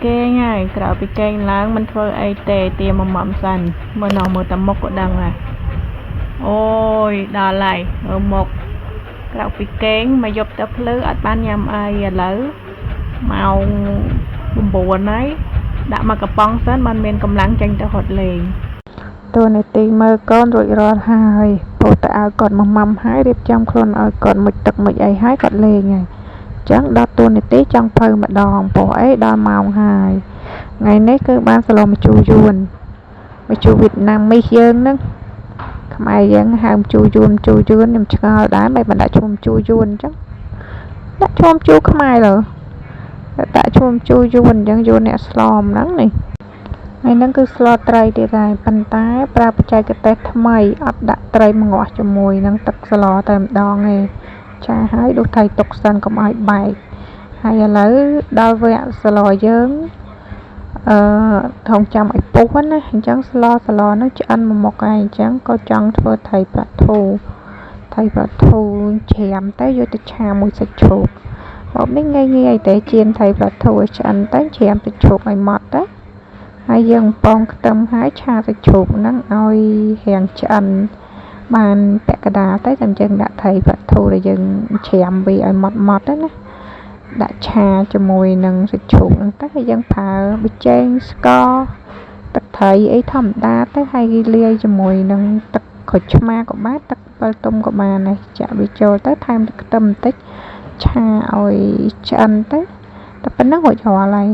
គេហើយក្រៅពីគេងឡើងមិនធ្វើអីទេទាមមសិនមើលមើលតែមុខក៏ដឹងហើយអូយដល់ហើយមើលមុខក្រៅពីគេងមកយប់ទៅភ្លឺអត់បានញ៉ាំអីឥឡូវម៉ោង9ហើយដាក់មកកំប៉ុងសិនបានមានកម្លាំងចេញទៅរត់លេងតួនាទីមើលកូនរួចរាល់ហើយពោលទៅឲ្យគាត់មកម៉ាំហើយរៀបចំខ្លួនឲ្យគាត់មុជទឹកមុជអីហើយគាត់លេងហើយចឹងដល់តួនាទីចង់ភៅម្ដងព្រោះអីដល់ម៉ោងហើយថ្ងៃនេះគឺបានសឡមជូរយួនមកជូរវៀតណាមមីសយើងហ្នឹងខ្មែរយើងហៅជូរយួនខ្ញុំឆ្ងល់ដែរមិនបានដាក់ឈ្មោះជូរយួនចឹងដាក់ឈ្មោះជូរខ្មែរលើដាក់ឈ្មោះជូរយួនចឹងយួនអ្នកស្លមហ្នឹងនេះហើយហ្នឹងគឺស្លត្រីទៀតហើយប៉ុន្តែប្រើបច្ចេកទេសថ្មីអត់ដាក់ត្រីម្ងាស់ជាមួយនឹងទឹកស្លតែម្ដងទេចាហើយដួសថៃទុកសិនកុំឲ្យបែកហើយឥឡូវដល់វគ្គស្លយើងថងចាំឲ្យពុះណាអញ្ចឹងស្លហ្នឹងឆ្អិនមួយមុខហើយអញ្ចឹងក៏ចង់ធ្វើថៃប្រាធូច្រាមទៅយកទៅឆាមួយសាច់ជ្រូកមកនេះងាយតែចៀនថៃប្រាធូឲ្យឆ្អិនទៅច្រាមសាច់ជ្រូកឲ្យម៉ត់ទៅហើយយើងប៉ងខ្ទឹមហើយឆាសាច់ជ្រូកហ្នឹងឲ្យរាងឆ្អិនបានពាក់កណ្ដាលទៅតែយើងដាក់ថៃប្រាធូដែលយើងច្រាមវាឲ្យម៉ត់ទៅណាដាក់ឆាជាមួយនឹងសាច់ជ្រូកហ្នឹងទៅហើយយើងប្រើប៊ីចេងស្ករទឹកត្រីអីធម្មតាទៅហើយលាយជាមួយនឹងទឹកក្រូចឆ្មាក៏បានទឹកពិលទុំក៏បានដែរចាក់វាចូលទៅថែមទឹកខ្ទឹមបន្តិចឆាឲ្យឆ្អិនទៅតែប៉ុណ្ណឹងរួចរាល់ហើយ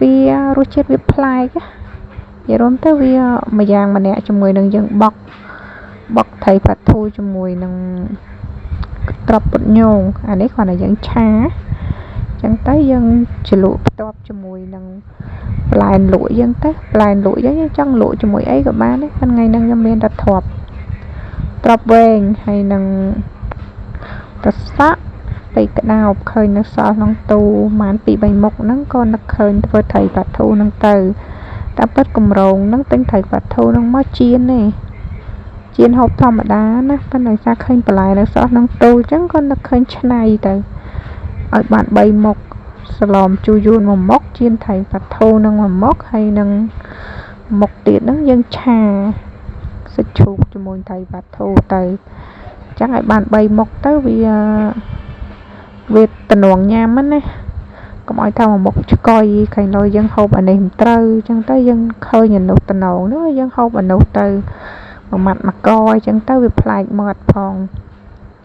វារសជាតិវាប្លែកនិយាយរួមទៅវាមួយយ៉ាងម្នាក់ជាមួយនឹងយើងបុកថៃប្រាធូជាមួយនឹងត្រប់ពុតញងអានេះគ្រាន់តែយើងឆាចឹងទៅយើងជ្រលក់ផ្ទាប់ជាមួយនឹងផ្លែលក់យើងទៅផ្លែលក់យើងចង់លក់ជាមួយអីក៏បានដែរថ្ងៃហ្នឹងខ្ញុំមានតែត្រប់វែងហើយនឹងប្រសក់ពេកក្តោបឃើញនៅសល់ក្នុងទូប្រហែល 2-3 មុខហ្នឹងក៏នឹកឃើញធ្វើថៃប្រាធូហ្នឹងទៅតែពិតកម្រងហ្នឹងទិញថៃប្រាធូហ្នឹងមកចៀនទេចៀនហូបធម្មតាណាប៉ុន្តែថាឃើញបន្លែនៅសល់ក្នុងទូអញ្ចឹងក៏នឹកឃើញឆ្នៃទៅឲ្យបាន3មុខសឡមជូរយួនមួយមុខចៀនថៃប្រាធូនឹងមួយមុខហើយនឹងមុខទៀតហ្នឹងយើងឆាសាច់ជ្រូកជាមួយថៃប្រាធូទៅអញ្ចឹងឲ្យបាន3មុខទៅវាតំណងញ៉ាំណាកុំឲ្យថាមួយមុខឆ្កុយខាងលើយើងហូបអានេះមិនត្រូវអញ្ចឹងទៅយើងឃើញអានោះតំណងនោះយើងហូបអានោះទៅមួយម៉ាត់មួយកអញ្ចឹងទៅវាប្លែកមាត់ផង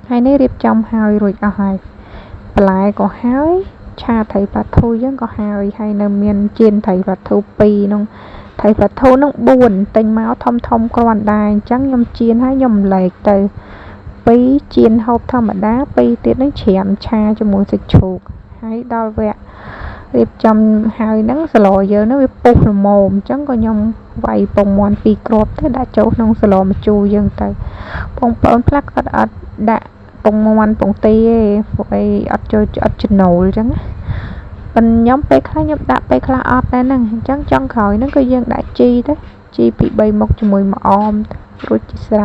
ហើយនេះរៀបចំហើយរួចអស់ហើយបន្លែក៏ហើយឆាថៃប្រាធូយើងក៏ហើយនៅមានចៀនថៃប្រាធូ2នោះថៃប្រាធូនឹង4ទិញមកធំគ្រាន់ដែរអញ្ចឹងខ្ញុំចៀនហើយខ្ញុំលែកទៅ2ចៀនហូបធម្មតា2ទៀតនឹងច្រាមឆាជាមួយសាច់ជ្រូកហើយដល់វគ្គរៀបចំហើយហ្នឹងសឡយើងហ្នឹងវាពុះល្មមអញ្ចឹងក៏ខ្ញុំវាយពងមាន់2គ្រាប់ទៅដាក់ចូលក្នុងសឡម្ជូរយើងទៅបងប្អូនខ្លះគាត់អត់ដាក់ពងមាន់ពងទាទេពួកអីអត់ចូលអត់ចំណូលអញ្ចឹងប៉ុន្តែខ្ញុំពេលខ្លះខ្ញុំដាក់ពេលខ្លះអត់ដែរហ្នឹងអញ្ចឹងចុងក្រោយហ្នឹងគឺយើងដាក់ជីទៅជីពី3មុខជាមួយម្អមរួចជាស្រេច